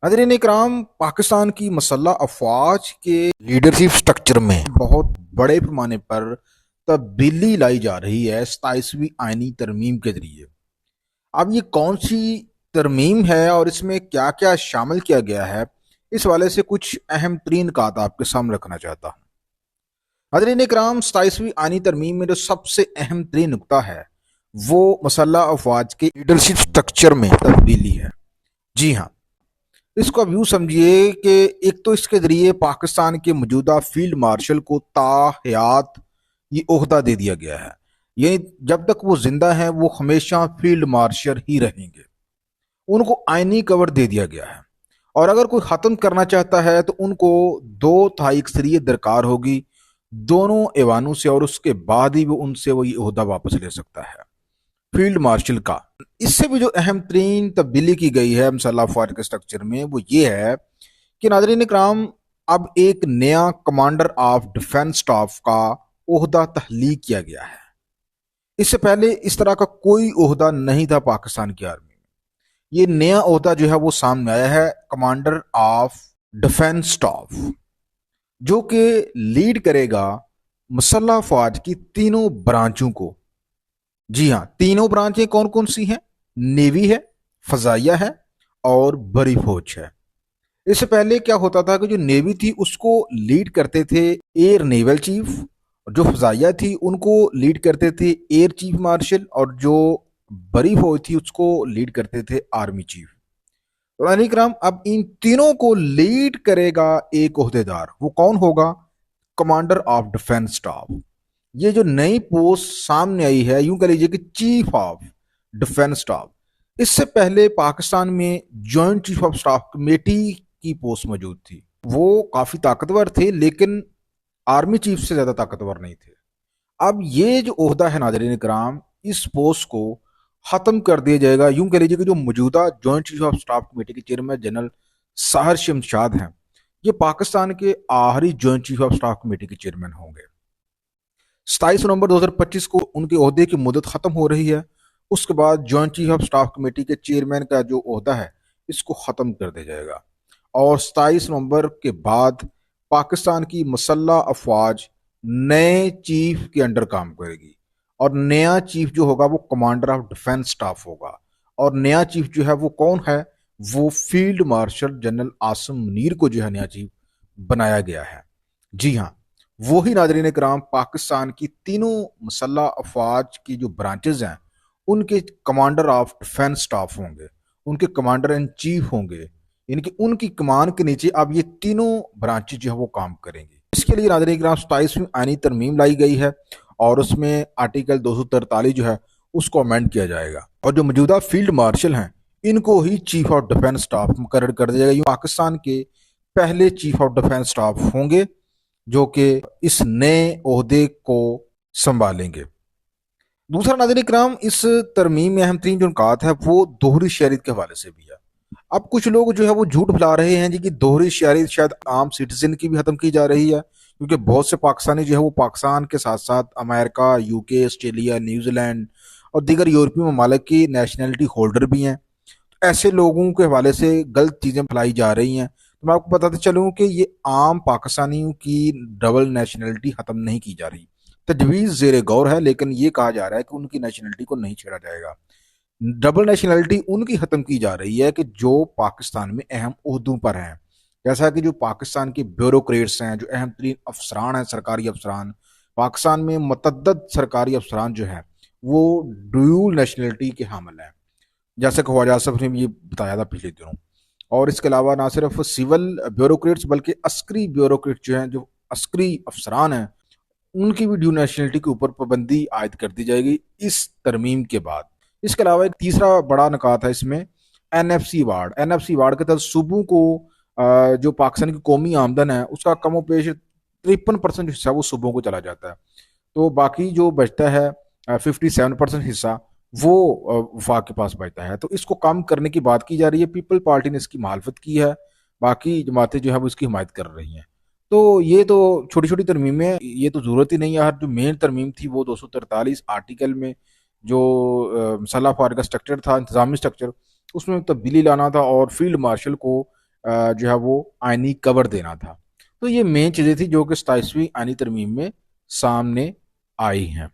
नाज़रीन इकराम, पाकिस्तान की मसल्ह अफवाज के लीडरशिप स्ट्रक्चर में बहुत बड़े पैमाने पर तब्दीली लाई जा रही है 27वीं आईनी तरमीम के जरिए। अब ये कौन सी तरमीम है और इसमें क्या क्या शामिल किया गया है, इस वाले से कुछ अहम तरीन बात आपके सामने रखना चाहता हूँ। नाज़रीन इकराम, 27वीं आईनी तरमीम में जो सबसे अहम तरीन नुकता है वो मसल्ह अफवाज के लीडरशिप स्ट्रक्चर में तब्दीली है। जी हाँ, इसको अब यूँ समझिए कि एक तो इसके ज़रिए पाकिस्तान के मौजूदा फील्ड मार्शल को ताहयात ये ओहदा दे दिया गया है। यानी जब तक वो जिंदा हैं वो हमेशा फील्ड मार्शल ही रहेंगे। उनको आइनी कवर दे दिया गया है और अगर कोई ख़त्म करना चाहता है तो उनको 2 तिहाई अक्सरियत दरकार होगी दोनों ऐवानों से, और उसके बाद ही वो उनसे वो ये ओहदा वापस ले सकता है फील्ड मार्शल का। इससे भी जो अहम तरीन तब्दीली की गई है मसल्ह अफवाज के स्ट्रक्चर में वो ये है कि नाज़रीन इकराम, अब एक नया कमांडर ऑफ डिफेंस स्टाफ का ओहदा तहलीक किया गया है। इससे पहले इस तरह का कोई ओहदा नहीं था पाकिस्तान की आर्मी में। ये नया ओहदा जो है वो सामने आया है, कमांडर ऑफ डिफेंस स्टाफ, जो कि लीड करेगा मसल्ह अफवाज की तीनों ब्रांचों को। जी हाँ, तीनों ब्रांचें कौन कौन सी हैं? नेवी है, फजाइया है और बड़ी फौज है। इससे पहले क्या होता था कि जो नेवी थी उसको लीड करते थे एयर नेवल चीफ, और जो फजाइया थी उनको लीड करते थे एयर चीफ मार्शल, और जो बड़ी फौज थी उसको लीड करते थे आर्मी चीफ। तो कराम, अब इन तीनों को लीड करेगा एक ओहदेदार। वो कौन होगा? Commander of defence staff. ये जो नई पोस्ट सामने आई है, यूं कह लीजिए कि चीफ ऑफ डिफेंस स्टाफ। इससे पहले पाकिस्तान में joint chief of staff committee की पोस्ट मौजूद थी। वो काफी ताकतवर थे लेकिन आर्मी चीफ से ज्यादा ताकतवर नहीं थे। अब ये जो ओहदा है नाज़रीन कराम, इस पोस्ट को खत्म कर दिया जाएगा। यूं कह लीजिए कि जो मौजूदा joint chief of staff committee के चेयरमैन जनरल साहिर शमशाद हैं, ये पाकिस्तान के आखिरी joint chief of staff committee के चेयरमैन होंगे। 27 नवंबर 2025 को उनके ओहदे की मुदत खत्म हो रही है। उसके बाद joint chief of staff committee के चेयरमैन का जो ओहदा है इसको ख़त्म कर दिया जाएगा, और 27 नवंबर के बाद पाकिस्तान की मसल्ह अफवाज नए चीफ के अंडर काम करेगी, और नया चीफ जो होगा वो कमांडर ऑफ डिफेंस स्टाफ होगा। और नया चीफ जो है वो कौन है? वो field marshal general Asim Munir को जो है नया चीफ बनाया गया है। जी हाँ, वो ही नाज़रीन कराम पाकिस्तान की तीनों मसल्ह अफवाज की जो ब्रांचेज हैं उनके कमांडर ऑफ डिफेंस स्टाफ होंगे, उनके कमांडर इन चीफ होंगे। यानी कि उनकी कमान के नीचे अब ये तीनों ब्रांचेज जो है वो काम करेंगी। इसके लिए नाज़रीन कराम 27वीं आईनी तरमीम लाई गई है और उसमें आर्टिकल 243 जो है उसको अमेंड किया जाएगा, और जो मौजूदा फील्ड मार्शल हैं इनको ही चीफ ऑफ डिफेंस स्टाफ मुकर्रर कर दिया जाएगा। ये पाकिस्तान के पहले चीफ ऑफ डिफेंस स्टाफ होंगे जो कि इस नए ओहदे को संभालेंगे। दूसरा नाज़रीन इकराम, इस तरमीम में अहम तरीन जो नुकात है वो दोहरी शहरियत के हवाले से भी है। अब कुछ लोग जो है वो झूठ फैला रहे हैं जी कि दोहरी शहरियत शायद आम सिटीजन की भी खत्म की जा रही है, क्योंकि बहुत से पाकिस्तानी जो है वो पाकिस्तान के साथ साथ अमेरिका, यूके, ऑस्ट्रेलिया, न्यूजीलैंड और दीगर यूरोपीय ममालिक की नेशनलिटी होल्डर भी हैं। तो ऐसे लोगों के हवाले से गलत चीज़ें फैलाई जा रही हैं। तो मैं आपको बताते चलूँ कि ये आम पाकिस्तानियों की डबल नेशनलिटी ख़त्म नहीं की जा रही, तजवीज़ ज़ेर गौर है, लेकिन ये कहा जा रहा है कि उनकी नेशनलिटी को नहीं छेड़ा जाएगा। डबल नेशनलिटी उनकी ख़त्म की जा रही है कि जो पाकिस्तान में अहम ओहदों पर हैं, जैसा कि जो पाकिस्तान के ब्यूरोक्रेट्स हैं, जो अहम तरीन अफसरान हैं, सरकारी अफसरान, पाकिस्तान में मतअद्दद सरकारी अफसरान जो हैं वो ड्यूल नेशनलिटी के हामिल हैं, जैसे कि ख्वाजा आसफ ने भी ये बताया था पिछले दिनों। और इसके अलावा ना सिर्फ सिविल ब्यूरोक्रेट्स बल्कि अस्करी ब्यूरोक्रेट जो हैं, जो अस्करी अफसरान हैं, उनकी भी ड्यू नेशनलिटी के ऊपर पाबंदी आयद कर दी जाएगी इस तरमीम के बाद। इसके अलावा एक तीसरा बड़ा निकात है इसमें, NFC वार्ड। NFC वार्ड के तहत सूबों को जो पाकिस्तान की कौमी आमदन है उसका कमो पेश 53% हिस्सा वो सूबों को चला जाता है। तो बाकी जो बचता है 57% हिस्सा वो वफाक के पास बचता है। तो इसको कम करने की बात की जा रही है। पीपल पार्टी ने इसकी मुखालफत की है, बाकी जमातें जो है वो इसकी हिमायत कर रही हैं। तो ये तो छोटी छोटी तरमीमें हैं, ये तो ज़रूरत ही नहीं है। हर जो मेन तरमीम थी वो 243 आर्टिकल में जो मसल्ह अफवाज का स्ट्रक्चर था, इंतजामी स्ट्रक्चर, उसमें तब्दीली लाना था और फील्ड मार्शल को جو ہے وہ آئینی کور دینا تھا۔ تو یہ مین چیزیں تھی جو کہ 27ویں آئینی ترمیم میں سامنے آئی ہیں۔